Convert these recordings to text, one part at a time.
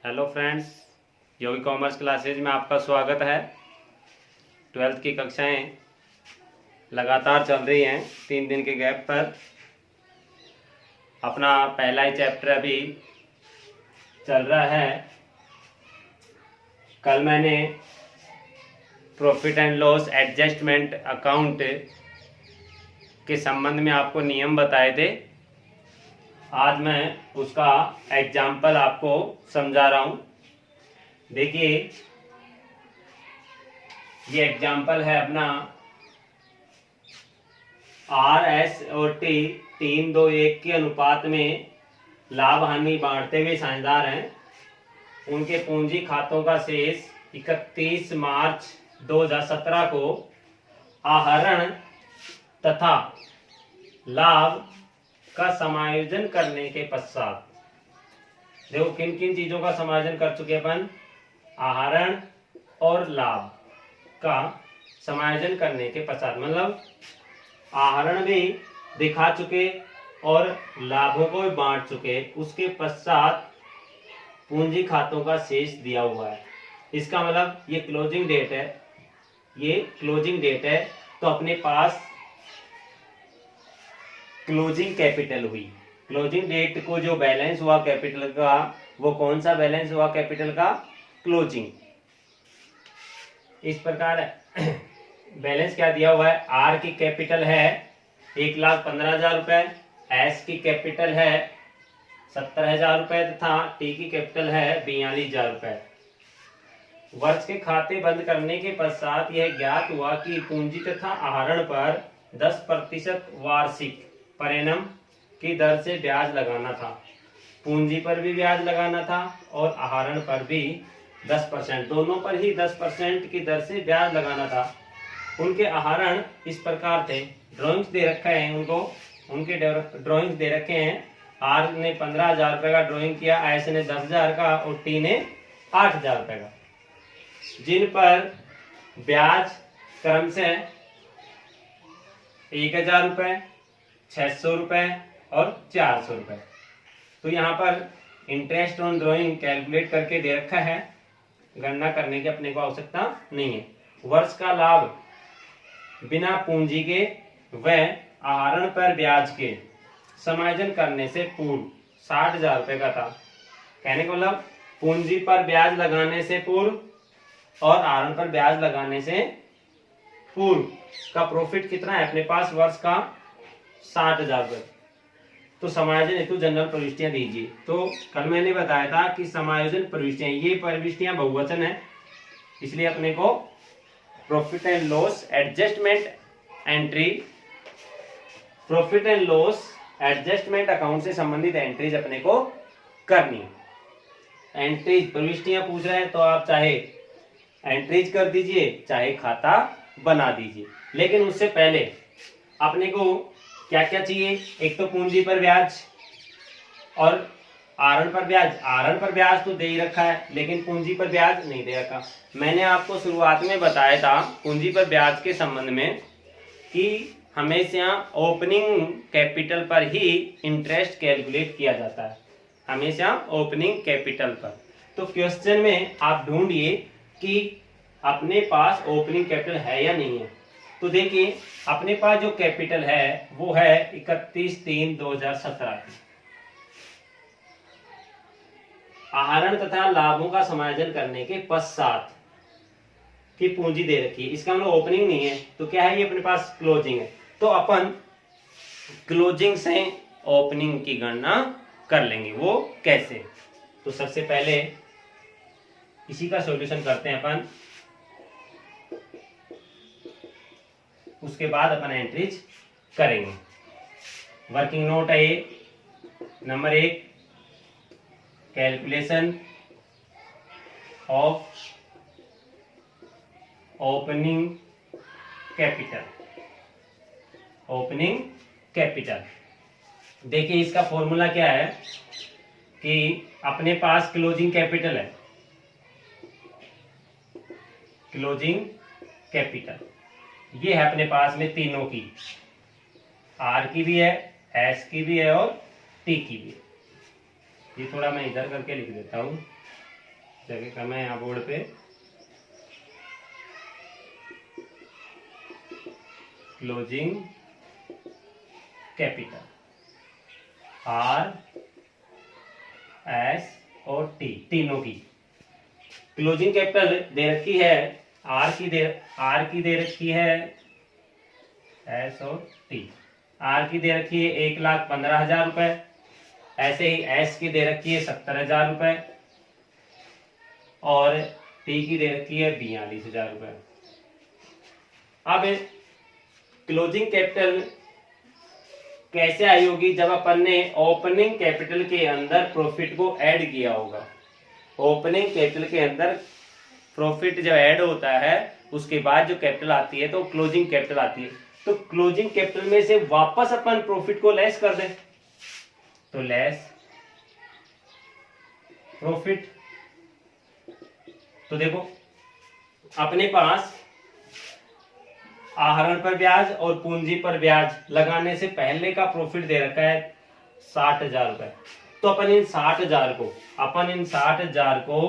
Hello friends, योगी commerce classes में आपका स्वागत है। 12th की कक्षाएं लगातार चल रही हैं 3 दिन के गैप पर। अपना पहला ही चैप्टर अभी चल रहा है। कल मैंने profit and loss adjustment account के संबंध में आपको नियम बताए थे। आज मैं उसका एग्जाम्पल आपको समझा रहा हूँ। देखिए, ये एग्जाम्पल है अपना RS और T 3:2:1 के अनुपात में लाभ हानि बांटते हुए साझेदार हैं। उनके पूंजी खातों का शेष 31 मार्च 2017 को आहरण तथा लाभ का समायोजन करने के पश्चात, देखो किन किन चीजों का समायोजन कर चुके अपन। आहरण और लाभ का समायोजन करने के पश्चात, मतलब आहरण भी दिखा चुके और लाभों को भी बांट चुके। उसके पश्चात पूंजी खातों का शेष दिया हुआ है। इसका मतलब ये क्लोजिंग डेट है, ये क्लोजिंग डेट है। तो अपने पास क्लोजिंग कैपिटल हुई। क्लोजिंग डेट को जो बैलेंस हुआ कैपिटल का, वो कौन सा बैलेंस हुआ कैपिटल का? क्लोजिंग। इस प्रकार बैलेंस क्या दिया हुआ है? आर की कैपिटल है 1,15,000 रुपए, एस की कैपिटल है 70,000 रुपए तथा टी की कैपिटल है 42,000 रुपए। वर्ष के खाते बंद करने के पश्चात यह ज्ञात हुआ कि पूंजी तथा आहरण पर 10% वार्षिक पर एनम की दर से ब्याज लगाना था। पूंजी पर भी ब्याज लगाना था और आहरण पर भी 10%, दोनों पर ही 10% की दर से ब्याज लगाना था। उनके आहरण इस प्रकार थे। ड्राइंग्स दे रखे हैं उनको, उनके ड्राइंग्स दे रखे हैं। आर ने 15,000 रुपए का ड्राइंग किया, एस ने 10,000 का और टी ने 8,000 रुपए का, जिन पर ब्याज क्रमशः 1,000 रुपए, 600 रुपए और 400 रुपए। तो यहाँ पर इंटरेस्ट ऑन ड्राइंग कैलकुलेट करके दे रखा है, गणना करने की अपने को आवश्यकता नहीं है। वर्ष का लाभ बिना पूंजी के व आहरण पर ब्याज के समायोजन करने से पूर्व 60,000 रुपए का था। कहने का मतलब पूंजी पर ब्याज लगाने से पूर्व और आहरण पर ब्याज लगाने से पूर्व का प्रॉफिट कितना है अपने पास? वर्ष का 60,000 रुपए। तो समायोजन हेतु जनरल प्रविष्टियां दीजिए। तो कल मैंने बताया था कि समायोजन प्रविष्टियां, ये प्रविष्टियां बहुवचन है, इसलिए अपने को profit and loss adjustment entry, profit and loss adjustment account से संबंधित एंट्रीज अपने को करनी। एंट्रीज प्रविष्टियां पूछ रहे हैं तो आप चाहे एंट्रीज कर दीजिए, चाहे खाता बना दीजिए। लेकिन उससे पहले अपने को क्या क्या चाहिए? एक तो पूंजी पर ब्याज और आहरण पर ब्याज। आहरण पर ब्याज तो दे ही रखा है, लेकिन पूंजी पर ब्याज नहीं दे रखा। मैंने आपको शुरुआत में बताया था पूंजी पर ब्याज के संबंध में कि हमेशा ओपनिंग कैपिटल पर ही इंटरेस्ट कैलकुलेट किया जाता है, हमेशा ओपनिंग कैपिटल पर। तो क्वेश्चन में आप ढूंढिए कि अपने पास ओपनिंग कैपिटल है या नहीं है। तो देखिए, अपने पास जो कैपिटल है वो है 31/3/2017। आहरण तथा लाभों का समायोजन करने के पश्चात की पूंजी दे रखी है। इसका मतलब ओपनिंग नहीं है, तो क्या है? ये अपने पास क्लोजिंग है। तो अपन क्लोजिंग से ओपनिंग की गणना कर लेंगे। वो कैसे? तो सबसे पहले इसी का सॉल्यूशन करते हैं अपन, उसके बाद अपन एंट्रीज करेंगे। वर्किंग नोट है ये number 1, calculation of opening capital. Opening capital, देखिए इसका फॉर्मूला क्या है कि अपने पास क्लोजिंग कैपिटल है, क्लोजिंग कैपिटल ये है अपने पास में तीनों की, आर की भी है, एस की भी है और टी की भी है। ये थोड़ा मैं इधर करके लिख देता हूं, जगह कम है यहाँ बोर्ड पे। क्लोजिंग कैपिटल आर, एस और टी, तीनों की क्लोजिंग कैपिटल दे रखी है, आर की दे रखी है, एस और टी। आर की दे रखी है 1,15,000 रुपए, ऐसे ही एस की दे रखी है 70,000 रुपए और टी की दे रखी है 42,000 रुपए। अब क्लोजिंग कैपिटल कैसे आई होगी? जब अपन ने ओपनिंग कैपिटल के अंदर प्रॉफिट को ऐड किया होगा। ओपनिंग कैपिटल के अंदर प्रॉफिट जब ऐड होता है उसके बाद जो कैपिटल आती है तो क्लोजिंग कैपिटल आती है। तो क्लोजिंग कैपिटल में से वापस अपन प्रॉफिट को लेस कर दें, तो लेस प्रॉफिट। तो देखो अपने पास आहरण पर ब्याज और पूंजी पर ब्याज लगाने से पहले का प्रॉफिट दे रखा है 60,000 रुपए। तो अपन इन 60,000 को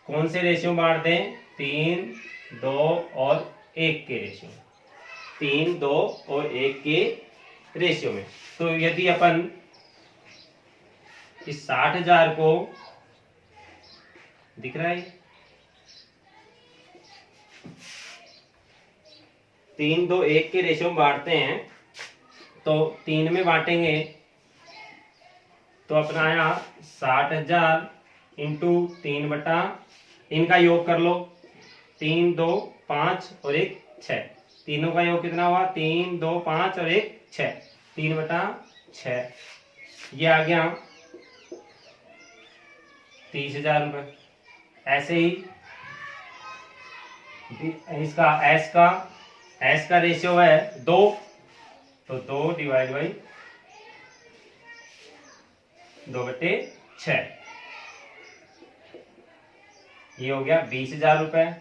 कौन से रेशियो बांट दें? 3, 2 और 1 के रेशियो, 3, 2 और 1 के रेशियो में। तो यदि अपन इस 60,000 को, दिख रहा है, 3, 2, 1 के रेशियो में बांटते हैं, तो 3 में बांटेंगे तो अपना आया 60,000 इंटू 3 बटा, इनका योग कर लो, 3, 2, 5 और 1 6, तीनों का योग कितना हुआ? 3, 2, 5 और 1 6, 3 बटा 6, ये आ गया 30,000 रुपए। ऐसे ही इसका एस का रेशियो है 2, तो 2 डिवाइड बाई 2/6, ये हो गया 20,000 रुपए।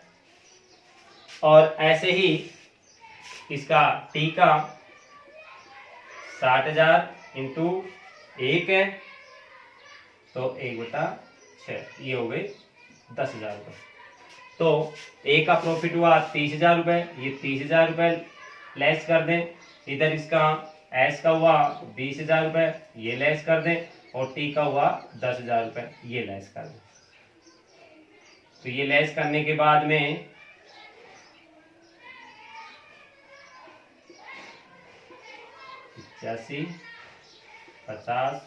और ऐसे ही इसका टी का 60,000 इंटू 1 है तो 1/6, ये हो गई 10,000 रुपए। तो ए का प्रॉफिट हुआ 30,000 रुपए, ये 30,000 रुपए लेस कर दें, इधर इसका एस का हुआ 20,000 रुपए, ये लेस कर दें, और टी का हुआ 10,000 रुपए, ये लेस कर दें। तो ये लेस करने के बाद में 85, 50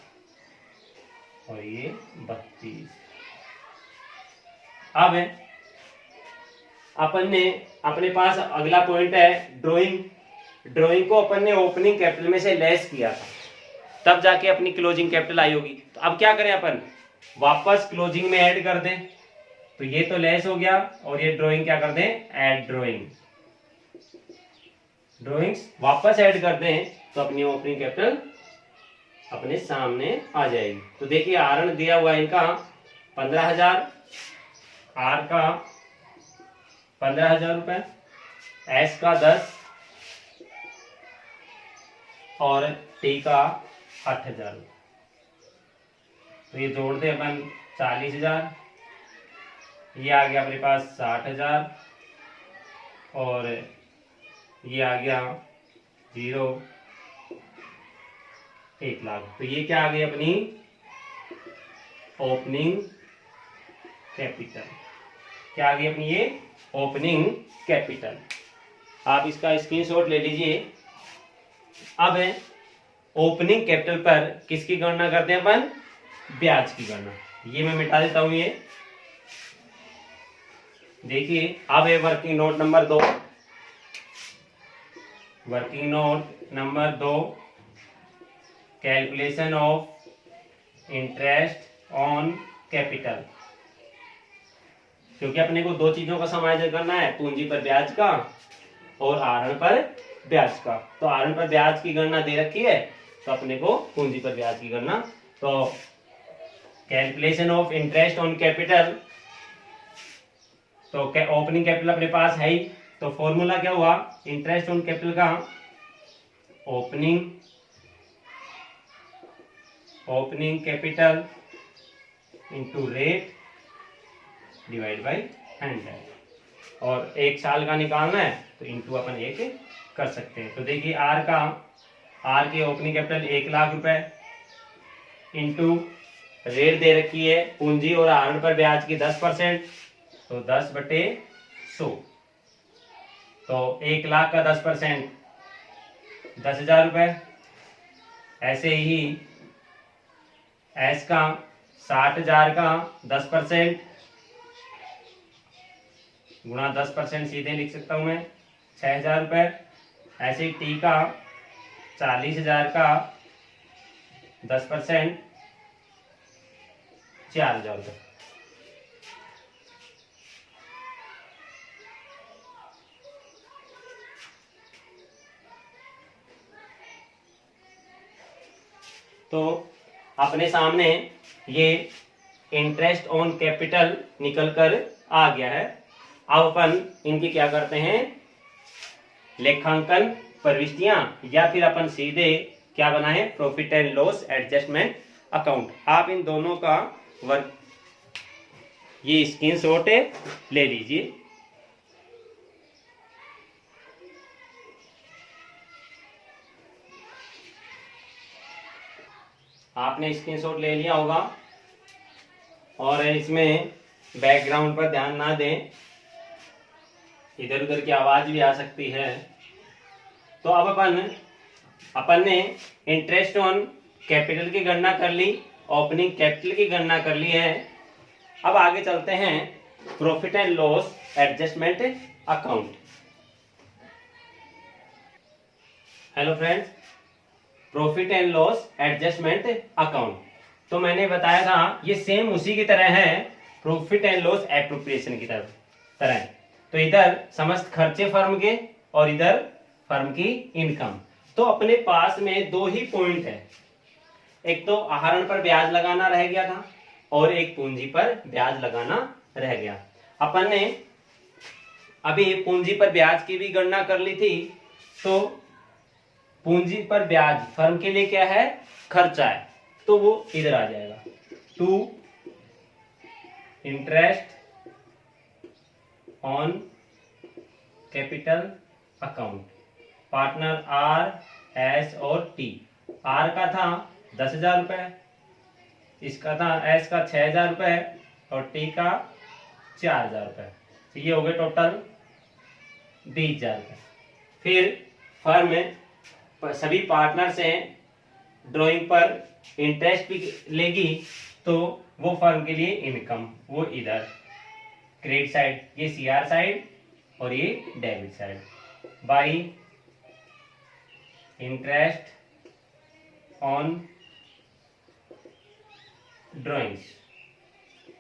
और ये 32। अब अपन ने अपने पास अगला पॉइंट है ड्राइंग को अपन ने ओपनिंग कैपिटल में से लेस किया था, तब जाके अपनी क्लोजिंग कैपिटल आई होगी। तो अब क्या करें अपन? वापस क्लोजिंग में ऐड कर दें, तो ये तो लेस हो गया और ये ड्राइंग क्या कर दें? ऐड ड्राइंग्स वापस ऐड कर दें तो अपनी ओपनिंग कैपिटल अपने सामने आ जाएगी। तो देखिए आहरण दिया हुआ है इनका 15,000, आर का 15,000 रुपए, एस का 10 और टी का 8,000 रुपए। तो ये जोड़ दे अपन 40,000, ये आ गया अपने पास 60,000 और ये आ गया 0, 1 लाख। तो ये क्या आ गई अपनी ओपनिंग कैपिटल। क्या आ गई अपनी ये ओपनिंग कैपिटल। आप इसका स्क्रीनशॉट ले लीजिए। अब है ओपनिंग कैपिटल पर किसकी गणना करते हैं अपन? ब्याज की गणना। ये मैं मिटा देता हूं। ये देखिए अब है working note number 2। Working note number 2, calculation of interest on capital. क्योंकि अपने को दो चीजों का समायोजन करना है, पूंजी पर ब्याज का और आहरण पर ब्याज का। तो आहरण पर ब्याज की गणना दे रखी है, तो अपने को पूंजी पर ब्याज की गणना, तो calculation of interest on capital, तो ओपनिंग कैपिटल अपने पास है ही, तो फॉर्मूला क्या हुआ इंटरेस्ट ऑन कैपिटल का, opening capital into rate divide by 100, और एक साल का निकालना है तो इंटू अपन एक कर सकते हैं। तो देखिए आर की ओपनिंग कैपिटल 1,00,000 रुपए इंटू रेट दे रखी है पूंजी और आहरण पर ब्याज की 10%, तो 10/100, तो 1,00,000 का 10% 10,000 रुपए। ऐसे ही एस का 60,000 का 10% गुणा 10% सीधे लिख सकता हूं मैं 6,000 रुपए। ऐसे ही टी का 40,000 का 10% 4,000 रुपए। तो अपने सामने ये इंटरेस्ट ऑन कैपिटल निकल कर आ गया है। अब अपन इनकी क्या करते हैं, लेखांकन प्रविष्टियां, या फिर अपन सीधे क्या बनाए, profit and loss adjustment account. आप इन दोनों का वर्क ये स्क्रीनशॉट ले लीजिए। आपने स्क्रीनशॉट ले लिया होगा, और इसमें बैकग्राउंड पर ध्यान ना दें, इधर उधर की आवाज भी आ सकती है। तो अब अपन ने इंटरेस्ट ऑन कैपिटल की गणना कर ली, ओपनिंग कैपिटल की गणना कर ली है। अब आगे चलते हैं profit and loss adjustment account. Hello friends, profit and loss adjustment account, तो मैंने बताया था ये सेम उसी की तरह है, प्रॉफिट एंड लॉस एप्रोप्रिएशन की तरह। तो इधर समस्त खर्चे फर्म के और इधर फर्म की इनकम। तो अपने पास में दो ही पॉइंट है, एक तो आहरण पर ब्याज लगाना रह गया था और एक पूंजी पर ब्याज लगाना रह गया। अपन ने अभी पूंजी पर ब्याज की भी गणना कर ली थी, तो पूंजी पर ब्याज फर्म के लिए क्या है, खर्चा है, तो वो इधर आ जाएगा, to interest on capital account. Partner R, S और टी। आर का था 10,000 रुपए, इसका था एस का 6,000 रुपए और टी का 4,000 रुपए। तो ये हो गए टोटल 20,000 रुपए। फिर फर्म में सभी पार्टनर से ड्राइंग पर इंटरेस्ट भी लेगी, तो वो फर्म के लिए इनकम, वो इधर क्रेडिट साइड, ये सीआर साइड और ये debit side, by interest on drawings.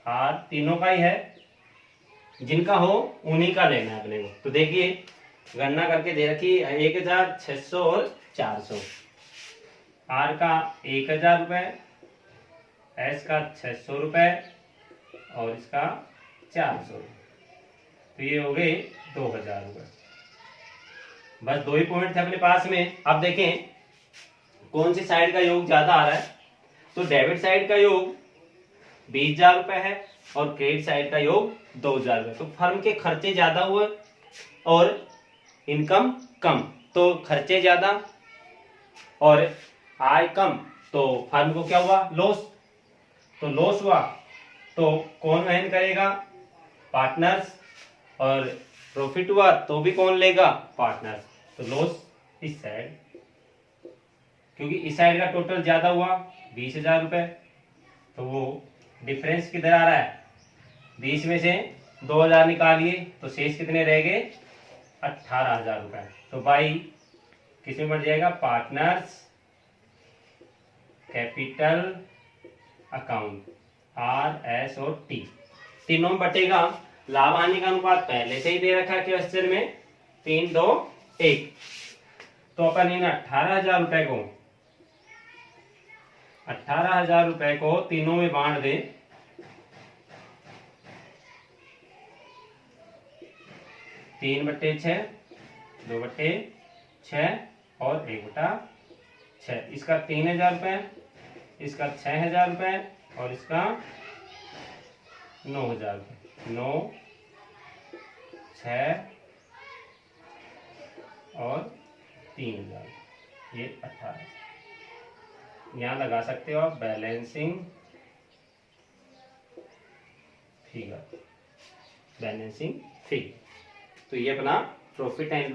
R तीनों का ही है, जिनका हो उन्हीं का लेना है अपने को। तो देखिए गणना करके दे रखी 1,600 और 400। आर का 1,000 रुपए, एस का 600 रुपए और इसका 400, तो ये हो गए 2,000 रुपए। बस दो ही पॉइंट थे अपने पास में। अब देखें कौन सी साइड का योग ज्यादा आ रहा है, तो डेबिट साइड का योग 20,000 रुपए है और क्रेडिट साइड का योग 2,000 रुपए। तो फर्म के खर्चे ज्यादा हुए और इनकम कम, तो खर्चे ज्यादा और आय कम, तो फर्म को क्या हुआ, लॉस। तो लॉस हुआ तो कौन वहन करेगा, पार्टनर्स, और प्रॉफिट हुआ तो भी कौन लेगा, पार्टनर्स। तो लॉस इस साइड, क्योंकि इस साइड का टोटल ज्यादा हुआ 20,000 रुपए, तो वो डिफरेंस किधर आ रहा है, 20 में से 2,000 निकालिए तो शेष कितने रह गए, 18,000 रुपए। तो बाई किस में बढ़ जाएगा? पार्टनर्स कैपिटल अकाउंट, RS और T तीनों में बटेगा। लाभ हानि का अनुपात पहले से ही दे रखा है क्वेश्चन में 3-2-1। तो अपन इन 18,000 रुपए को तीनों में बांट दे। 3/6, 2/6 और 1/6। इसका 3,000 रुपए, इसका 6,000 रुपए और इसका 9,000 रुपए। 9, 6 और 3,000, ये 18। यहाँ लगा सकते हो आप बैलेंसिंग फिगर, बैलेंसिंग फिगर। तो ये अपना profit and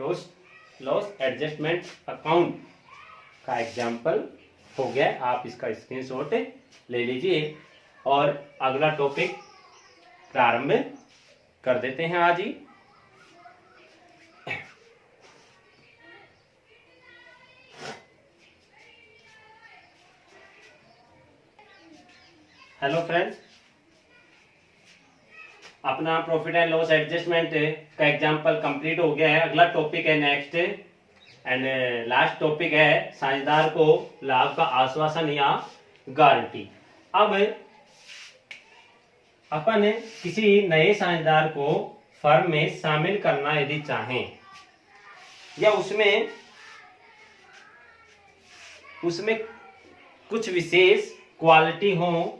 loss adjustment account का एग्जाम्पल हो गया। आप इसका स्क्रीनशॉट ले लीजिए और अगला टॉपिक प्रारंभ कर देते हैं आज ही। हेलो फ्रेंड्स, अपना प्रॉफिट एंड लॉस एडजस्टमेंट का एग्जांपल कंप्लीट हो गया है। अगला टॉपिक है नेक्स्ट एंड लास्ट टॉपिक है साझेदार को लाभ का आश्वासन या गारंटी। अब अपन किसी नए साझेदार को फर्म में शामिल करना यदि चाहें या उसमें कुछ विशेष क्वालिटी हो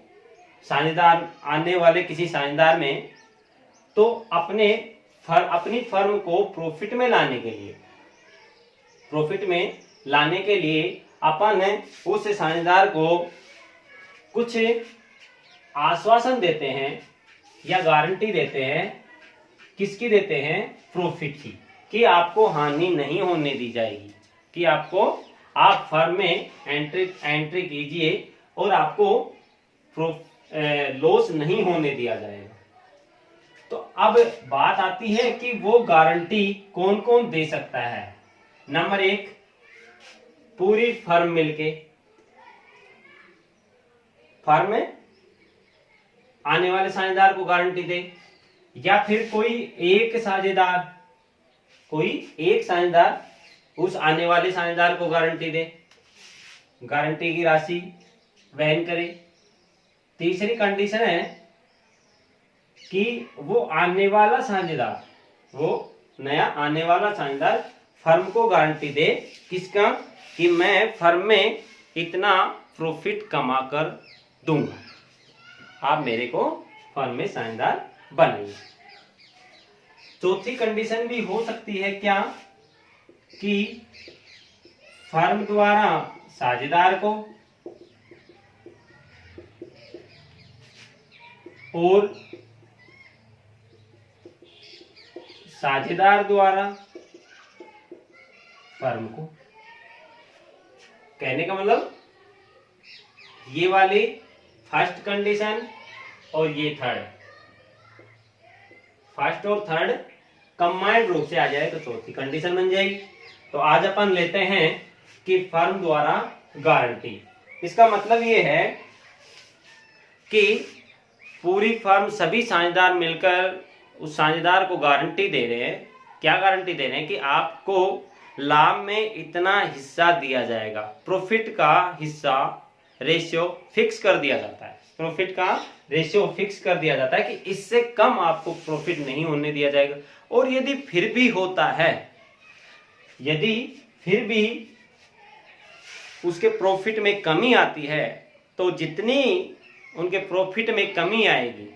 साझेदार, आने वाले किसी साझेदार में, तो अपनी फर्म को प्रॉफिट में लाने के लिए अपन उस साझेदार को कुछ आश्वासन देते हैं या गारंटी देते हैं। किसकी देते हैं? प्रॉफिट की, कि आपको हानि नहीं होने दी जाएगी, कि आप फर्म में एंट्री कीजिए और आपको लॉस नहीं होने दिया जाएगा। तो अब बात आती है कि वो गारंटी कौन कौन दे सकता है। नंबर 1, पूरी फर्म मिलके, फर्म में आने वाले साझेदार को गारंटी दे, या फिर कोई एक साझेदार उस आने वाले साझेदार को गारंटी दे, गारंटी की राशि वहन करे। तीसरी कंडीशन है कि वो नया आने वाला साझेदार फर्म को गारंटी दे, किसका? कि मैं फर्म में इतना प्रॉफिट कमा कर दूंगा, आप मेरे को फर्म में साझेदार बनाइए। चौथी कंडीशन भी हो सकती है क्या? कि फर्म द्वारा साझेदार को और साझेदार द्वारा फर्म को। कहने का मतलब ये वाली फर्स्ट कंडीशन और ये थर्ड, फर्स्ट और थर्ड कंबाइंड रूप से आ जाए तो चौथी कंडीशन बन जाएगी। तो आज अपन लेते हैं कि फर्म द्वारा गारंटी। इसका मतलब ये है कि पूरी फर्म, सभी साझेदार मिलकर उस साझेदार को गारंटी दे रहे हैं। क्या गारंटी दे रहे हैं? कि आपको लाभ में इतना हिस्सा दिया जाएगा। प्रॉफिट का हिस्सा रेशियो फिक्स कर दिया जाता है, प्रॉफिट का रेशियो फिक्स कर दिया जाता है कि इससे कम आपको प्रॉफिट नहीं होने दिया जाएगा। और यदि फिर भी होता है, यदि फिर भी उसके प्रॉफिट में कमी आती है, तो जितनी उनके प्रॉफिट में कमी आएगी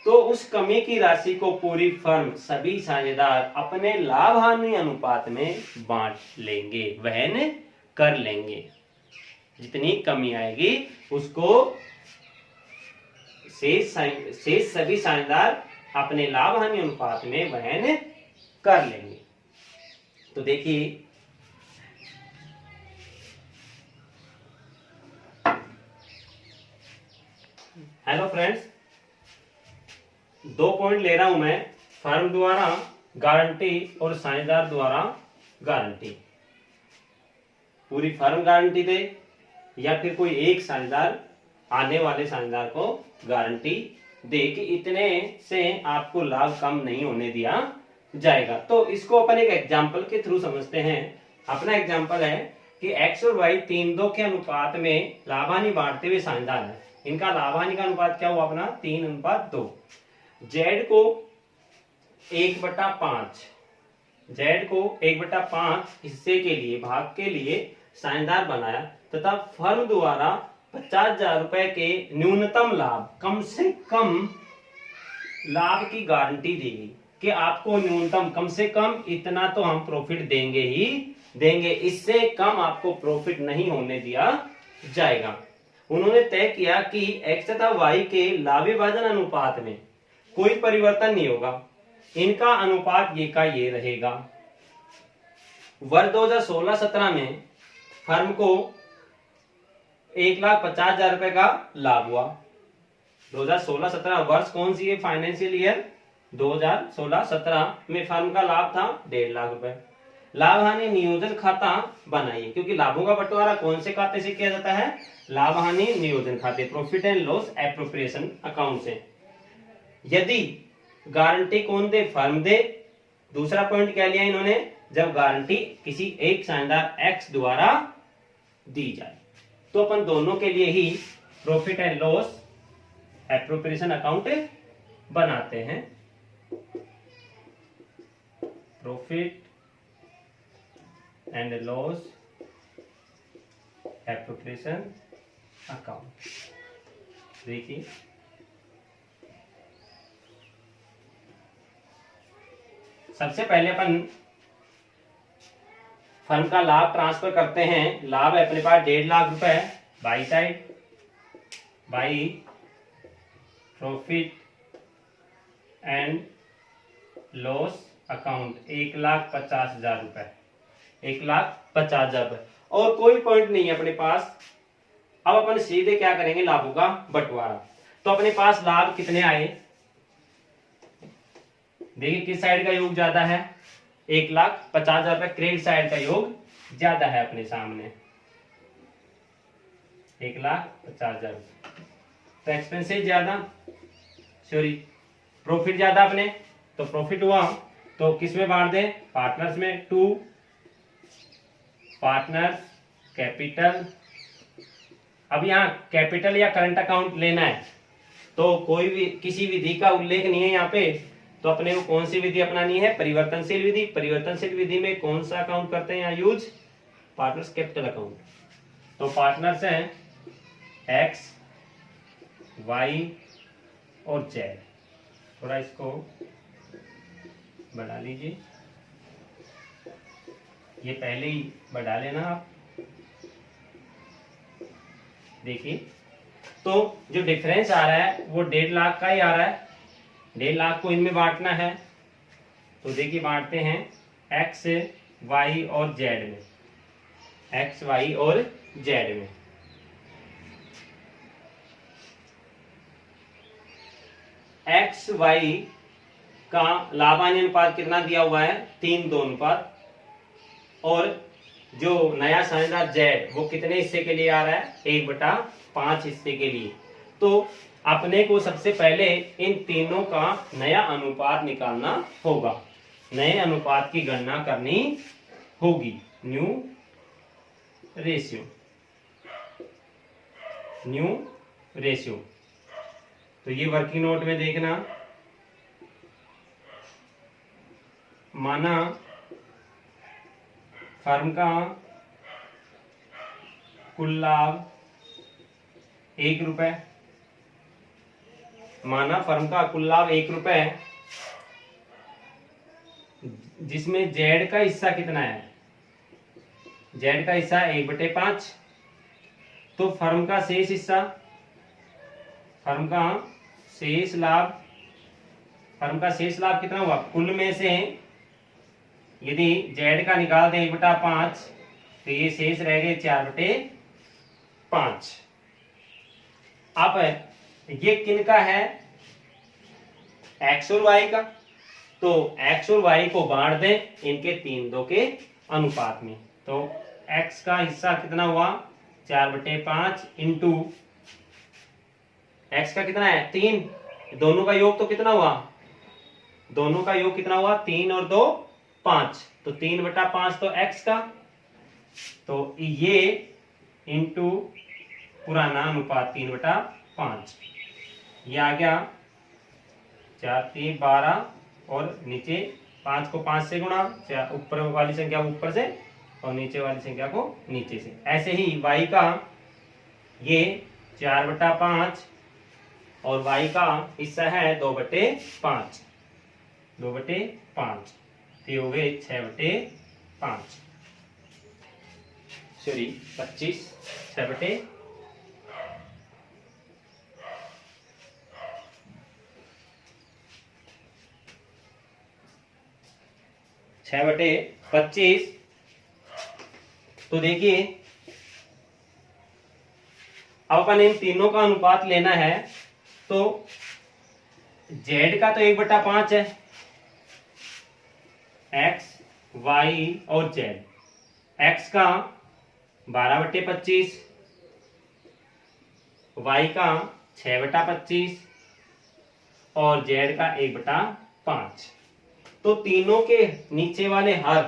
तो उस कमी की राशि को पूरी फर्म, सभी साझेदार अपने लाभ हानि अनुपात में बांट लेंगे, वहन कर लेंगे। जितनी कमी आएगी उसको शेष सभी साझेदार अपने लाभ हानि अनुपात में वहन कर लेंगे। तो देखिए, हेलो फ्रेंड्स, 2 पॉइंट ले रहा हूं मैं, फर्म द्वारा गारंटी और साझेदार द्वारा गारंटी, पूरी फर्म गारंटी दे या फिर कोई एक साझेदार आने वाले साझेदार को गारंटी दे कि इतने से आपको लाभ कम नहीं होने दिया जाएगा। तो इसको अपन एक एग्जांपल के थ्रू समझते हैं। अपना एग्जांपल है कि एक्स और वाई 3:2 के अनुपात में लाभानी बांटते हुए साझेदार है। इनका लाभानी का अनुपात क्या हुआ अपना 3:2। जेड को 1/5, जेड को 1/5 हिस्से के लिए भाग के लिए साझेदार बनाया तथा फर्म द्वारा 50,000 रुपए के न्यूनतम लाभ, कम से कम लाभ की गारंटी दी गई कि आपको न्यूनतम कम से कम इतना तो हम प्रॉफिट देंगे ही देंगे, इससे कम आपको प्रॉफिट नहीं होने दिया जाएगा। उन्होंने तय किया कि एक्स तथा वाई के लाभ विभाजन अनुपात में कोई परिवर्तन नहीं होगा, इनका अनुपात ये का ये रहेगा। वर्ष 2016-17 में फर्म को 1,50,000 रुपए का लाभ हुआ। 2016-17 वर्ष कौन सी है? फाइनेंशियल ईयर 2016-17 में फर्म का लाभ था 1.5 लाख रुपए। लाभ हानि नियोजन खाता बनाइए, क्योंकि लाभों का बंटवारा कौन से खाते से किया जाता है? लाभ हानि नियोजन खाते, profit and loss appropriation account से। यदि गारंटी कौन दे? फर्म दे। दूसरा पॉइंट क्या लिया इन्होंने? जब गारंटी किसी एक साझेदार एक्स द्वारा दी जाए। तो अपन दोनों के लिए ही profit and loss appropriation account बनाते हैं। Profit and loss appropriation account. देखिए सबसे पहले अपन फर्म का लाभ ट्रांसफर करते हैं। लाभ है अपने पास 1.5 लाख रुपए by side, by profit and loss account 1,50,000 रुपए, 1,50,000 रुपए, और कोई पॉइंट नहीं है अपने पास। अब अपन सीधे क्या करेंगे? लाभों का बंटवारा। तो अपने पास लाभ कितने आए? देखिए किस साइड का योग ज्यादा है? 1,50,000 रुपए क्रेडिट साइड का योग ज्यादा है अपने सामने, 1,50,000 रुपए। तो एक्सपेंसेस ज्यादा, सॉरी प्रॉफिट ज्यादा अपने, तो प्रॉफिट हुआ तो किस में बांट दें? पार्टनर्स में। 2 पार्टनर्स कैपिटल। अब यहाँ कैपिटल या करंट अकाउंट लेना है तो कोई भी किसी विधि का उल्लेख नहीं है यहाँ पे, तो अपने को कौन सी विधि अपनानी है? परिवर्तनशील विधि। परिवर्तनशील विधि में कौन सा अकाउंट करते हैं यहाँ यूज? Partners capital account. तो पार्टनर्स हैं एक्स, वाई और जेड। थोड़ा इसको बढ़ा लीजिए, ये पहले ही बढ़ा लेना आप। देखिए तो जो डिफरेंस आ रहा है वो 1.5 लाख का ही आ रहा है। 1.5 लाख को इनमें बांटना है, तो देखिए बांटते हैं एक्स, वाई और जेड में, एक्स, वाई और जेड में। एक्स वाई का लाभांश अनुपात कितना दिया हुआ है? 3:2 अनुपात। और जो नया साझेदार जेड वो कितने हिस्से के लिए आ रहा है? 1/5 हिस्से के लिए। तो अपने को सबसे पहले इन तीनों का नया अनुपात निकालना होगा, नए अनुपात की गणना करनी होगी। New ratio, new ratio. तो ये वर्किंग नोट में देखना, माना फर्म का कुल लाभ 1 रुपए, माना फर्म का कुल लाभ 1 रुपए, जिसमें जेड का हिस्सा कितना है? जेड का हिस्सा 1/5। तो फर्म का शेष हिस्सा, फर्म का शेष लाभ, फर्म का शेष लाभ कितना हुआ? कुल में से यदि जेड का निकाल दें 1/5 तो ये शेष रह गए 4/5। अब ये किन का है? एक्स और वाई का। तो एक्स और वाई को बांट दें इनके 3:2 के अनुपात में। तो x का हिस्सा कितना हुआ 4/5 इंटू x का कितना है 3, दोनों का योग तो कितना हुआ, दोनों का योग कितना हुआ 3 और 2 5, तो 3/5 तो x का, तो ये इंटू पुराना अनुपात 3/5, ये आ गया 4 3 12 और नीचे 5 को 5 से गुणा, ऊपर वाली संख्या को ऊपर से और नीचे वाली संख्या को नीचे से। ऐसे ही y का ये 4/5 और y का हिस्सा है 2/5, 2/5, तो ये हो गए 6/5, सॉरी 25, 6/5 6/25। तो देखिए अब अपन इन तीनों का अनुपात लेना है, तो z का तो 1/5 है, x y और z, x का 12/25, y का 6/25 और z का 1/5। तो तीनों के नीचे वाले हर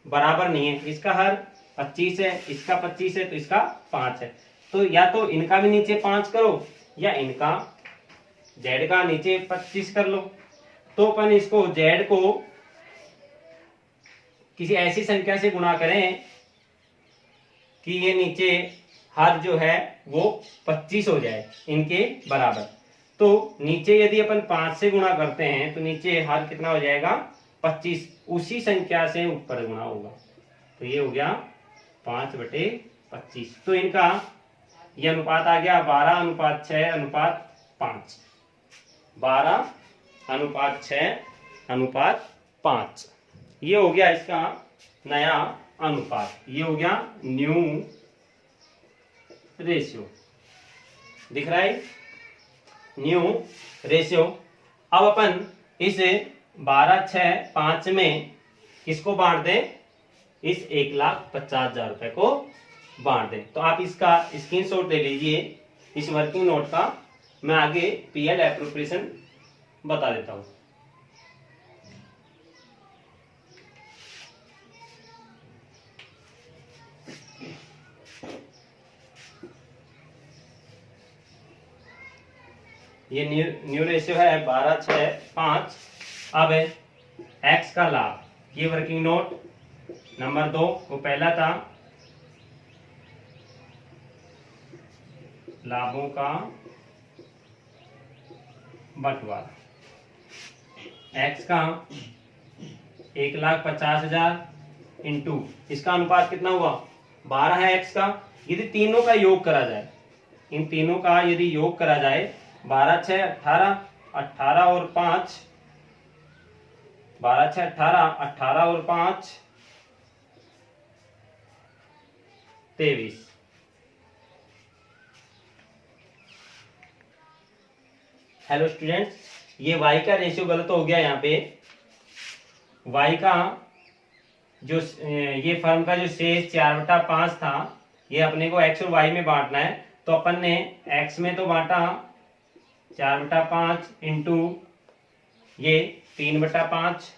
बराबर नहीं है, इसका हर 25 है, इसका 25 है, तो इसका 5 है, तो या तो इनका भी नीचे 5 करो या इनका z का नीचे 25 कर लो। तो अपन इसको z को किसी ऐसी संख्या से गुणा करें कि ये नीचे हर जो है वो 25 हो जाए इनके बराबर। तो नीचे यदि अपन 5 से गुणा करते हैं तो नीचे हर कितना हो जाएगा 25, उसी संख्या से ऊपर गुणा होगा, तो ये हो गया 5/25। तो इनका ये अनुपात आ गया 12:6:5, 12:6:5, ये हो गया इसका नया अनुपात, ये हो गया न्यू रेशियो, दिख रहा है न्यू रेशियो। अब अपन इस 12:6:5 में किसको बांट दें, इस 1,50,000 रुपए को बांट दें। तो आप इसका स्क्रीनशॉट ले लीजिए इस वर्किंग नोट का, मैं आगे पीएल एप्रोप्रिएशन बता देता हूं। ये न्यू रेशियो है 12:6:5। अब एक्स का लाभ, ये वर्किंग नोट नंबर 2 वो पहला था, लाभों का बंटवारा। एक्स का 1,50,000 इंटू इसका अनुपात कितना हुआ 12 है एक्स का। यदि तीनों का योग करा जाए, इन तीनों का यदि योग करा जाए 12×6=18, 18 और 5, 12×6=18, 18 और 5 23। हेलो स्टूडेंट्स, ये y का रेशियो गलत हो गया यहाँ पे। y का जो ये फर्म का जो शेष 4/5 था, ये अपने को x और y में बांटना है। तो अपन ने x में तो बांटा 4/5 इंटू ये 3/5,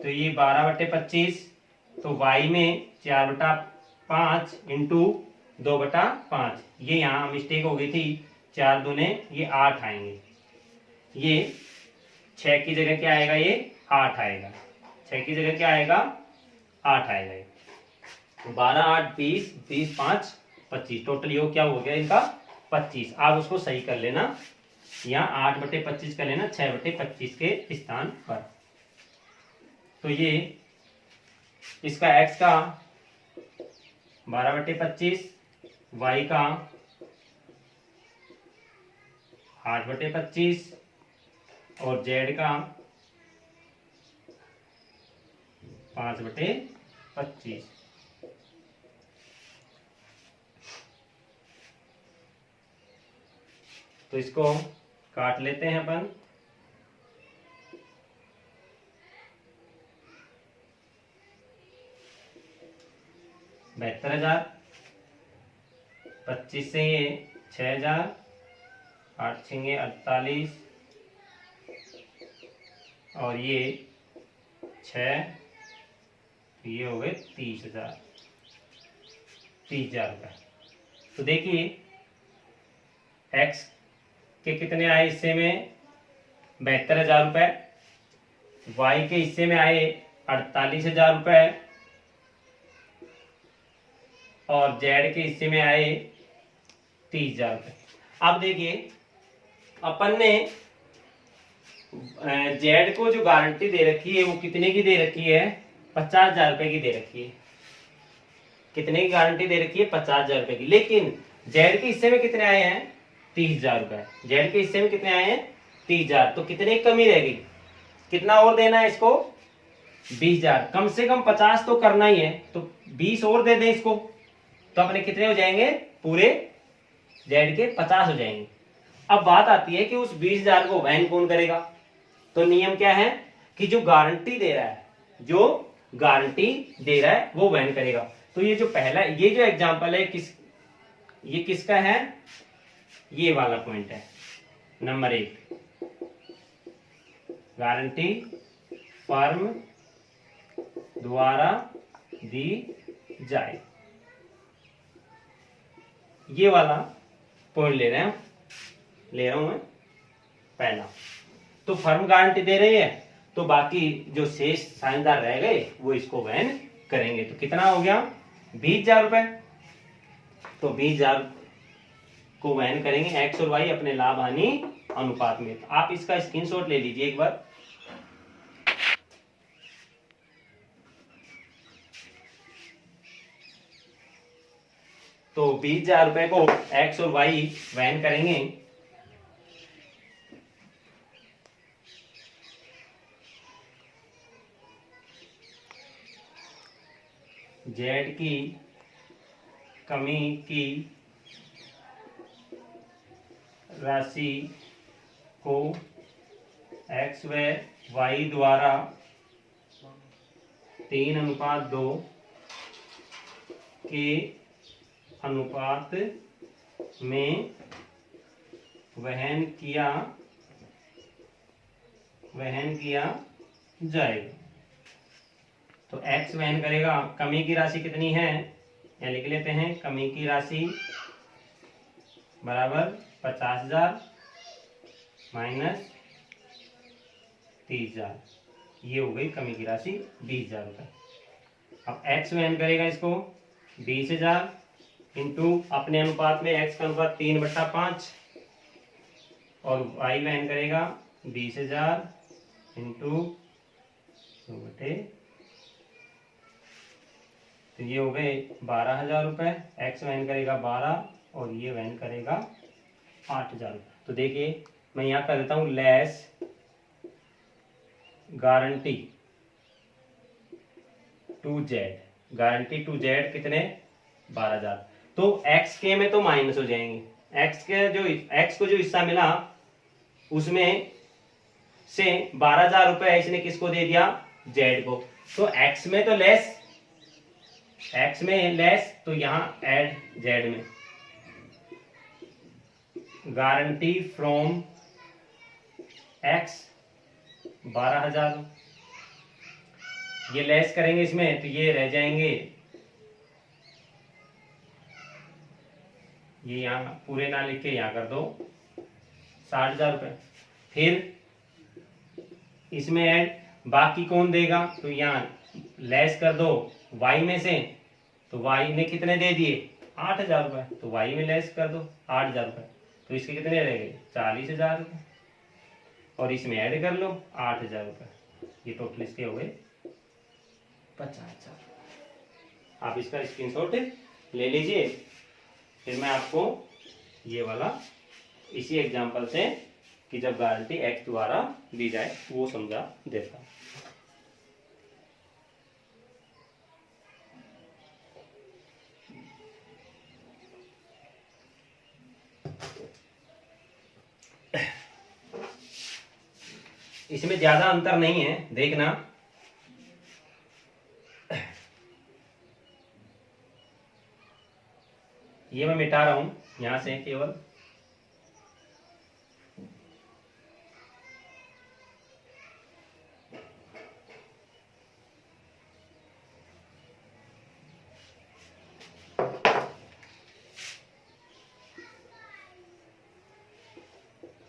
तो ये 12/25। तो y में 4/5 इंटू 2/5, ये यहाँ मिस्टेक हो गई थी, 4 दूने ये 8 आएंगे, ये 6 की जगह क्या आएगा, ये 8 आएगा, 6 की जगह क्या आएगा 8 आएगा। 12 8 20, 20 5 25, टोटल योग क्या हो गया इनका 25। आप उसको सही कर लेना, यहाँ 8/25 कर लेना 6/25 के स्थान पर। तो ये इसका x का 12/25, y का 8/25 और z का 5/25। तो इसको काट लेते हैं अपन। 72,000, 25 से ये 6,000, 8 छेंगे 48, और ये 6, ये हो गए 30,000 रुपये। तो देखिए एक्स के कितने आए हिस्से में 72,000 रुपये, वाई के हिस्से में आए 48,000 रुपये, और जेड के हिस्से में आए 30,000 रुपये। अब देखिए अपन ने जेड को जो गारंटी दे रखी है वो कितने की दे रखी है, 50,000 रुपये की दे रखी है। कितने की गारंटी दे रखी है, 50,000 रुपये की। लेकिन जेड के हिस्से में कितने आए हैं, 30,000 रुपये। जेड के हिस्से में कितने आए हैं, 30,000। तो कितने की कमी रह गई, कितना और देना है इसको, 20,000। कम से कम 50 तो करना ही है, तो 20 और दे दें इसको, तो अपने कितने हो जाएंगे, पूरे जेड के 50 हो जाएंगे। अब बात आती है कि उस 20,000 को वहन कौन करेगा। तो नियम क्या है कि जो गारंटी दे रहा है, जो गारंटी दे रहा है वो वहन करेगा। तो ये जो पहला, ये जो एग्जांपल है ये किसका है, ये वाला पॉइंट है नंबर 1, गारंटी फर्म द्वारा दी जाए, ये वाला पॉइंट ले रहा हूं मैं पहला। तो फर्म गारंटी दे रही है, तो बाकी जो शेष साझेदार रह गए वो इसको वहन करेंगे। तो कितना हो गया, 20,000 रुपए। तो 20,000 को वहन करेंगे एक्स और वाई अपने लाभ हानि अनुपात में। तो आप इसका स्क्रीनशॉट ले लीजिए एक बार। तो 20,000 रुपए को एक्स और वाई वहन करेंगे। जेड की कमी की राशि को एक्स व वाई द्वारा 3:2 के अनुपात में वहन किया जाएगा। तो x वहन करेगा, कमी की राशि कितनी है, या लिख लेते हैं, कमी की राशि बराबर 50,000 माइनस 30,000, ये हो गई कमी की राशि 20,000 रुपये। अब x वहन करेगा इसको 20,000 इंटू अपने अनुपात में x का अनुपात 3/5, और y वहन करेगा 20,000 इंटू 2/, तो ये हो गए 12,000 रुपये। एक्स वहन करेगा 12 और ये वहन करेगा 8,000 रुपये। तो देखिए मैं यहाँ कर देता हूँ less guarantee to Z, guarantee to Z कितने, 12,000। तो एक्स के में तो माइनस हो जाएंगे, एक्स को जो हिस्सा मिला उसमें से 12,000 रुपये इसने किसको दे दिया, जेड को। तो एक्स में तो लेस, एक्स में लेस, तो यहां ऐड जेड में। गारंटी फ्रॉम एक्स 12,000, ये लेस करेंगे इसमें तो ये रह जाएंगे, ये यहां पूरे ना लिख के यहां कर दो 60,000 रुपये। फिर इसमें ऐड, बाकी कौन देगा, तो यहां लेस कर दो y में से, तो y ने कितने दे दिए, 8,000 रुपये, तो y में लेस कर दो 8,000 रुपये, तो इसके कितने रह गए, 40,000 रुपये, और इसमें ऐड कर लो 8,000 रुपये, ये टोटल इसके हो गए 50,000। आप इसका स्क्रीनशॉट ले लीजिए, फिर मैं आपको ये वाला इसी एग्जांपल से कि जब गारंटी एक्स द्वारा दी जाए वो समझा देता हूं। इसमें ज्यादा अंतर नहीं है, देखना। ये मैं मिटा रहा हूँ यहाँ से केवल।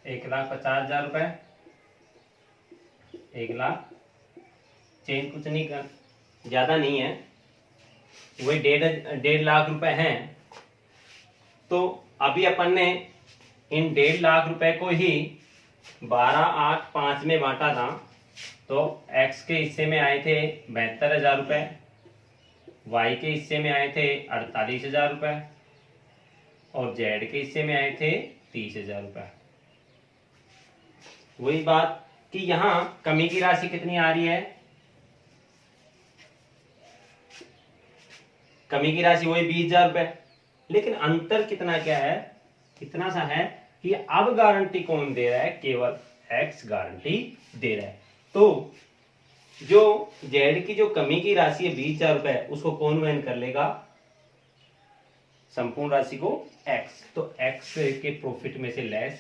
₹1,50,000, 1,00,000, चेंज कुछ नहीं कर, ज्यादा नहीं है, वही 1.5 लाख रुपए हैं। तो अभी अपन ने इन 1.5 लाख रुपए को ही 12, 8, 5 में बांटा था। तो एक्स के हिस्से में आए थे 72,000 रुपए, वाई के हिस्से में आए थे 48,000 रुपए और जेड के हिस्से में आए थे 30,000 रुपए। वही बात कि यहाँ कमी की राशि कितनी आ रही है, कमी की राशि वही 20,000 रुपए, लेकिन अंतर कितना क्या है, कितना सा है कि अब गारंटी कौन दे रहा है, केवल एक्स गारंटी दे रहा है। तो जो जेड की जो कमी की राशि है 20,000 रुपए, उसको कौन वहन कर लेगा, संपूर्ण राशि को एक्स। तो एक्स के प्रॉफिट में से लेस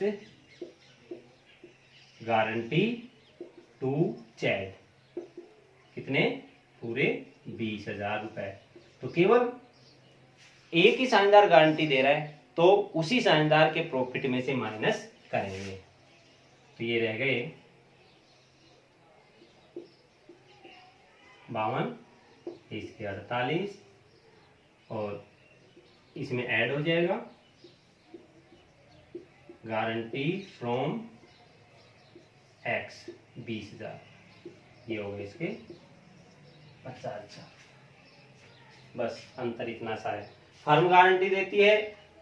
गारंटी टू जेड, कितने, पूरे 20,000 रुपए। तो केवल एक ही साझेदार गारंटी दे रहा है, तो उसी साझेदार के प्रॉफिट में से माइनस करेंगे। तो ये रह गए 52, इसके 48 और इसमें ऐड हो जाएगा गारंटी फ्रॉम एक्स 20,000, ये हो गए इसके 50,000। बस अंतर इतना सा है। फर्म गारंटी देती है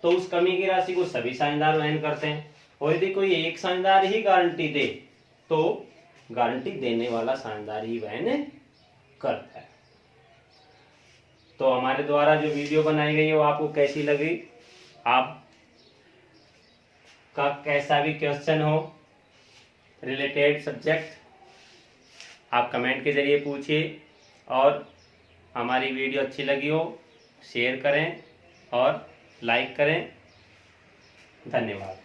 तो उस कमी की राशि को सभी साझेदार वहन करते हैं, और यदि कोई एक साझेदार ही गारंटी दे तो गारंटी देने वाला साझेदार ही वहन करता है। तो हमारे द्वारा जो वीडियो बनाई गई है वो आपको कैसी लगी, आप का कैसा भी क्वेश्चन हो रिलेटेड सब्जेक्ट, आप कमेंट के जरिए पूछिए, और हमारी वीडियो अच्छी लगी हो शेयर करें और लाइक करें। धन्यवाद।